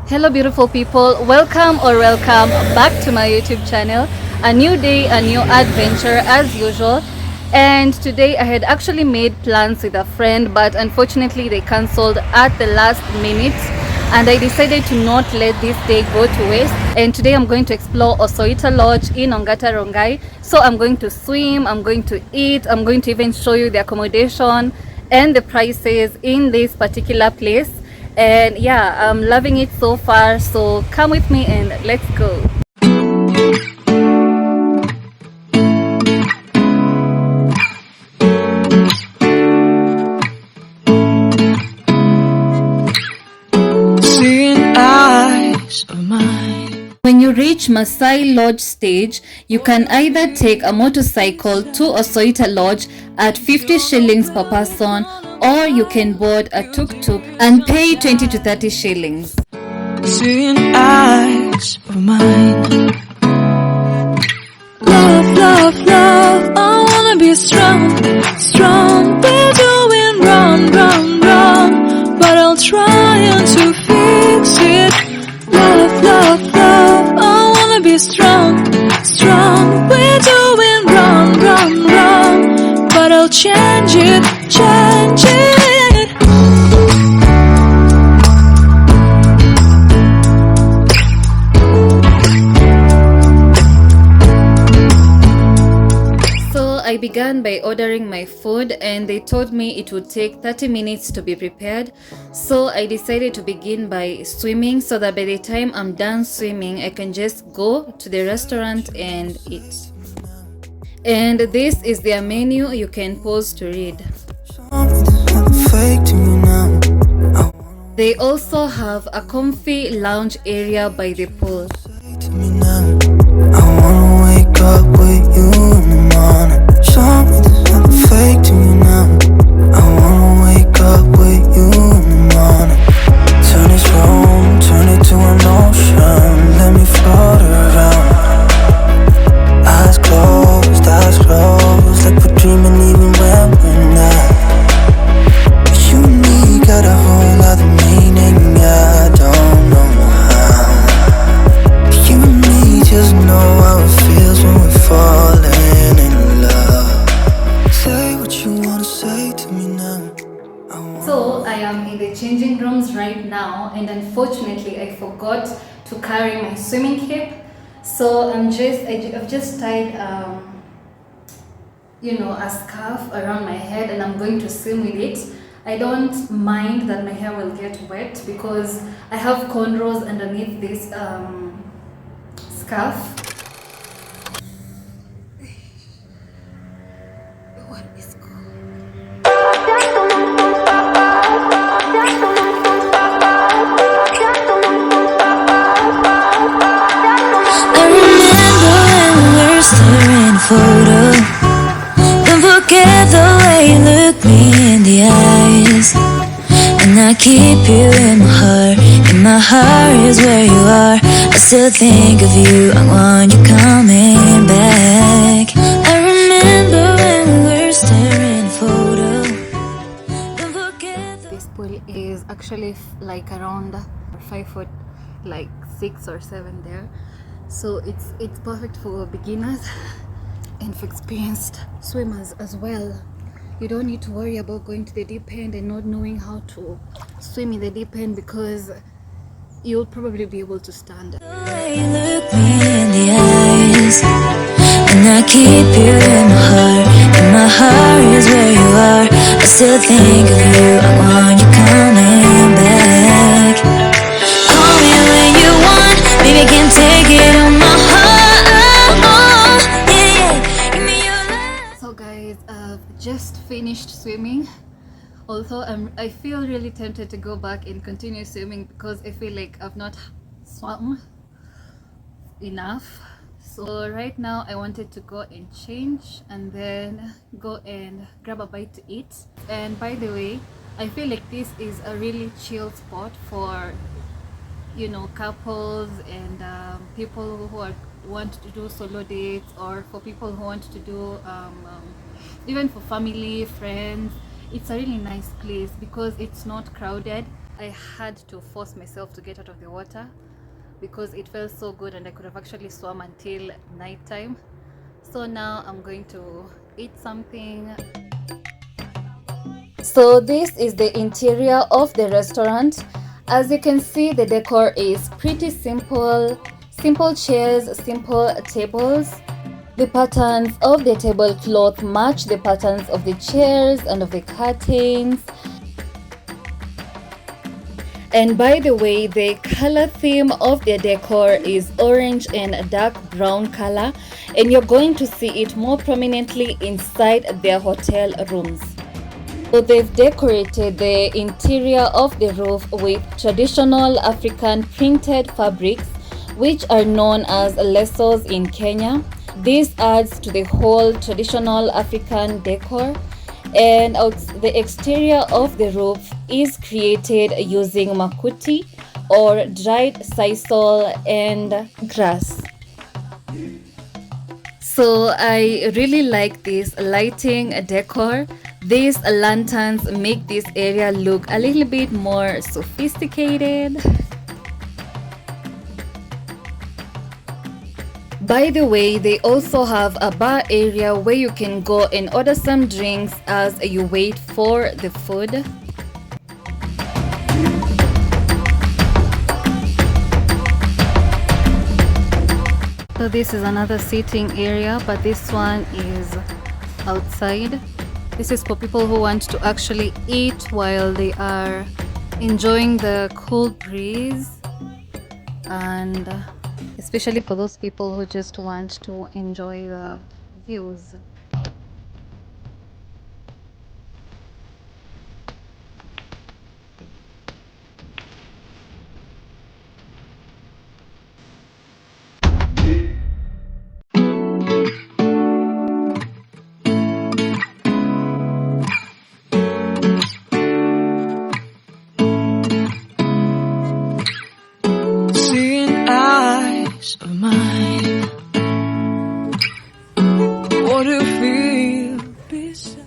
Hello beautiful people, welcome back to my YouTube channel. A new day, a new adventure as usual. And today I had actually made plans with a friend, but unfortunately they cancelled at the last minute, and I decided to not let this day go to waste. And today I'm going to explore Osoita Lodge in Ongata Rongai. So I'm going to swim, I'm going to eat, I'm going to even show you the accommodation and the prices in this particular place. And yeah, I'm loving it so far, so come with me and let's go. Seeing eyes of mine. When you reach Maasai Lodge stage, you can either take a motorcycle to Osoita Lodge at 50 shillings per person, or you can board a tuk-tuk and pay 20 to 30 shillings. Seeing eyes of mine. Love, love, love, I wanna be strong, strong. We're doing wrong, wrong, wrong, but I'll try to fix it. Love, love, love, I wanna be strong, strong. We're doing wrong, wrong, wrong, but I'll change it, change it. I began by ordering my food, and they told me it would take 30 minutes to be prepared. So I decided to begin by swimming, so that by the time I'm done swimming I can just go to the restaurant and eat. And this is their menu. You can pause to read. They also have a comfy lounge area by the pool. I wanna wake up with you in the morning. Something's not fake to me now. I wanna wake up with you in the morning. Turn this room, turn it to an ocean. Let me float around. Eyes closed, like we're dreaming even when we're not. You and me got a whole other meaning, I don't know how. You and me just know how it feels when we're falling in love. Say what you wanna say to me now. So I am in the changing rooms right now, and unfortunately I forgot to carry my swimming cape. So I've just tied a scarf around my head, and I'm going to swim with it. I don't mind that my hair will get wet because I have cornrows underneath this scarf. What is photo. Don't forget the way you look me in the eyes. And I keep you in my heart is where you are. I still think of you, I want you coming back. I remember when we were staring a photo. Don't forget This pool is actually like around 5 foot, like 6 or 7 there. So it's perfect for beginners and for experienced swimmers as well. You don't need to worry about going to the deep end and not knowing how to swim in the deep end, because you'll probably be able to stand. the way you look me in the eyes. And I keep you in my heart is where you are. I still think of you, I want you coming back. Call me when you want, baby, can take it on my heart. So guys, I've just finished swimming. Although I feel really tempted to go back and continue swimming, because I feel like I've not swum enough. So right now I wanted to go and change and then go and grab a bite to eat. And by the way, I feel like this is a really chill spot for couples and people who want to do solo dates, or for people who want to do even for family, friends. It's a really nice place because it's not crowded. I had to force myself to get out of the water because it felt so good and I could have actually swum until nighttime. So now I'm going to eat something. So this is the interior of the restaurant. As you can see, the decor is pretty simple. Simple chairs, simple tables. The patterns of the tablecloth match the patterns of the chairs and of the curtains. And by the way, the color theme of their decor is orange and dark brown color, and you're going to see it more prominently inside their hotel rooms. So they've decorated the interior of the roof with traditional African printed fabrics, which are known as lesos in Kenya. This adds to the whole traditional African decor. And the exterior of the roof is created using makuti or dried sisal and grass. So I really like this lighting decor. These lanterns make this area look a little bit more sophisticated. By the way, they also have a bar area where you can go and order some drinks as you wait for the food. So this is another seating area, but this one is outside. This is for people who want to actually eat while they are enjoying the cool breeze, and especially for those people who just want to enjoy the views. Seeing eyes of mine, what do you feel beside?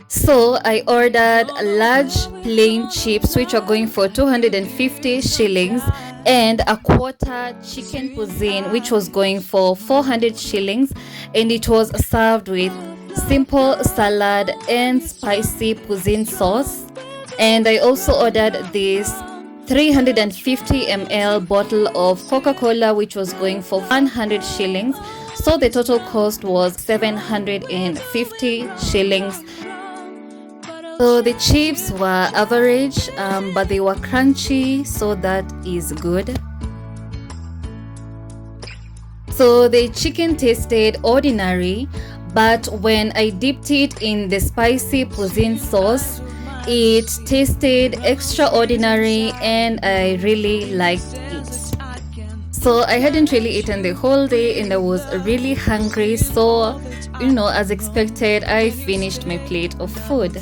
So I ordered large plain chips, which are going for 250 shillings, and a quarter chicken cuisine, which was going for 400 shillings, and it was served with simple salad and spicy cuisine sauce. And I also ordered this 350 ml bottle of Coca-Cola, which was going for 100 shillings. So the total cost was 750 shillings. So the chips were average, but they were crunchy, so that is good. So the chicken tasted ordinary, but when I dipped it in the spicy cuisine sauce, it tasted extraordinary and I really liked it. So I hadn't really eaten the whole day and I was really hungry, so as expected, I finished my plate of food.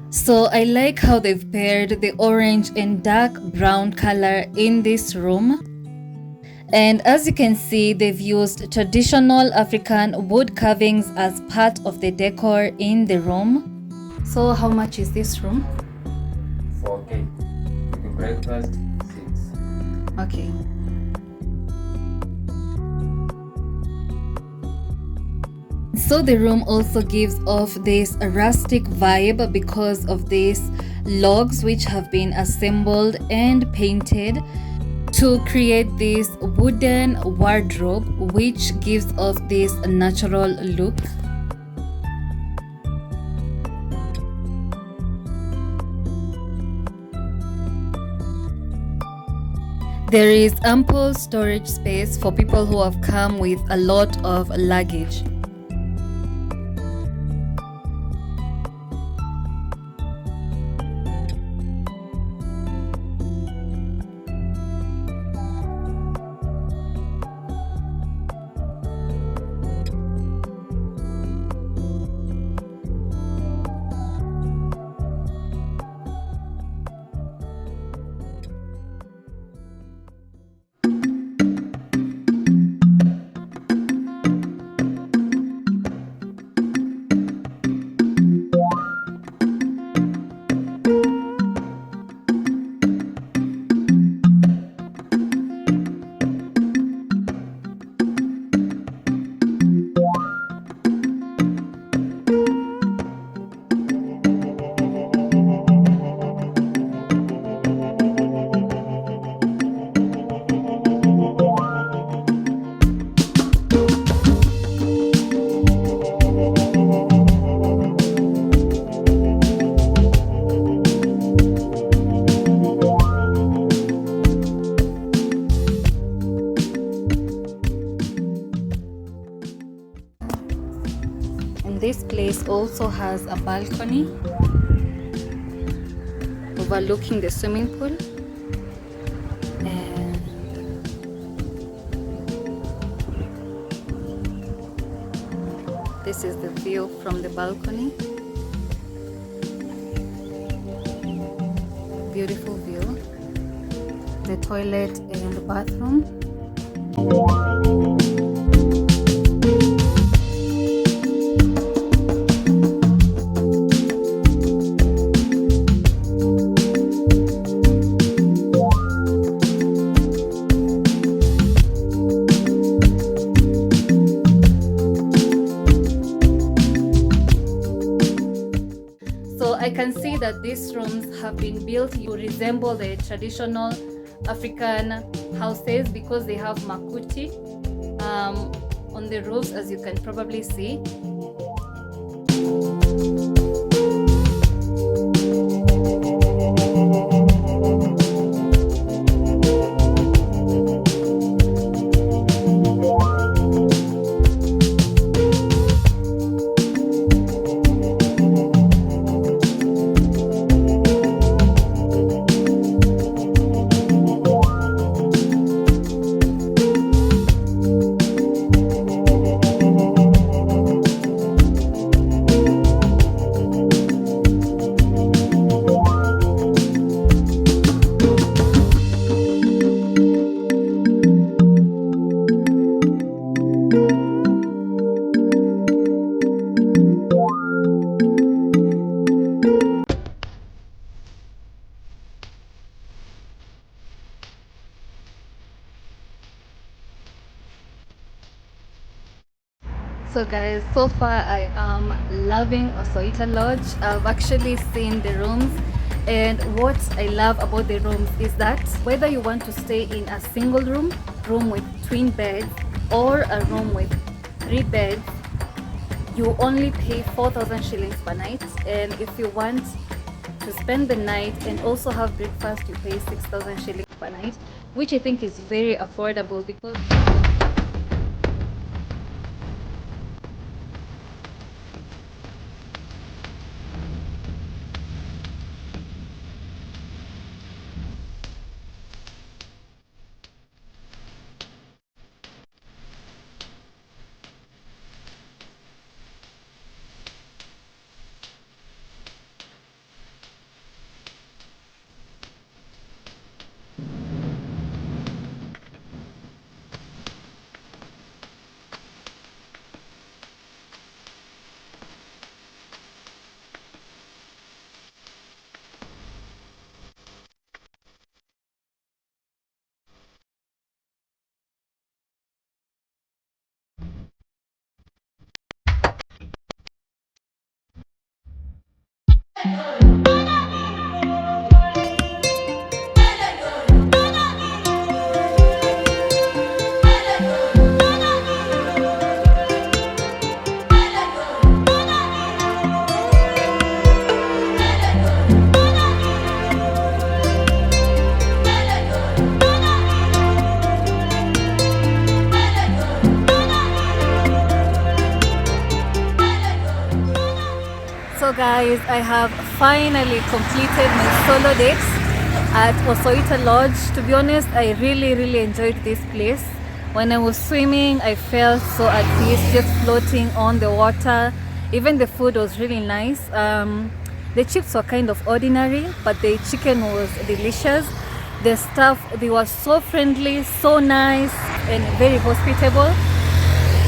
So I like how they've paired the orange and dark brown color in this room. And as you can see, they've used traditional African wood carvings as part of the decor in the room. So how much is this room? 4K. Breakfast 6. Okay. So the room also gives off this rustic vibe because of these logs which have been assembled and painted to create this wooden wardrobe which gives off this natural look. There is ample storage space for people who have come with a lot of luggage. This also has a balcony overlooking the swimming pool. And this is the view from the balcony. Beautiful view. The toilet and the bathroom. I can see that these rooms have been built to resemble the traditional African houses because they have makuti on the roofs, as you can probably see. So guys, so far I am loving Osoita Lodge. I've actually seen the rooms, and what I love about the rooms is that whether you want to stay in a single room with twin beds, or a room with 3 beds, you only pay 4,000 shillings per night. And if you want to spend the night and also have breakfast, you pay 6,000 shillings per night, which I think is very affordable because So guys, I have finally completed my solo dates at Osoita Lodge. To be honest, I really enjoyed this place. When I was swimming, I felt so at peace, just floating on the water. Even the food was really nice. The chips were kind of ordinary, but the chicken was delicious. The staff, they were so friendly, so nice, and very hospitable.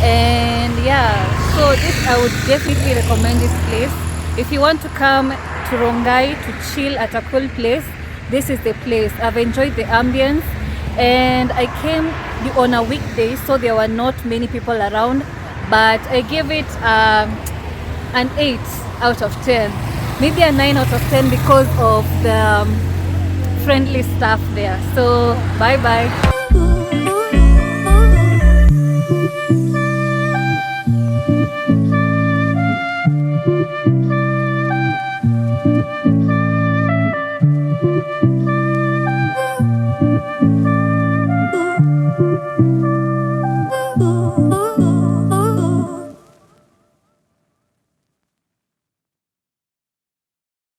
And yeah, so I would definitely recommend this place. If you want to come to Rongai to chill at a cool place, this is the place. I've enjoyed the ambience, and I came on a weekday, so there were not many people around, but I give it an 8 out of 10, maybe a 9 out of 10 because of the friendly staff there. So bye bye.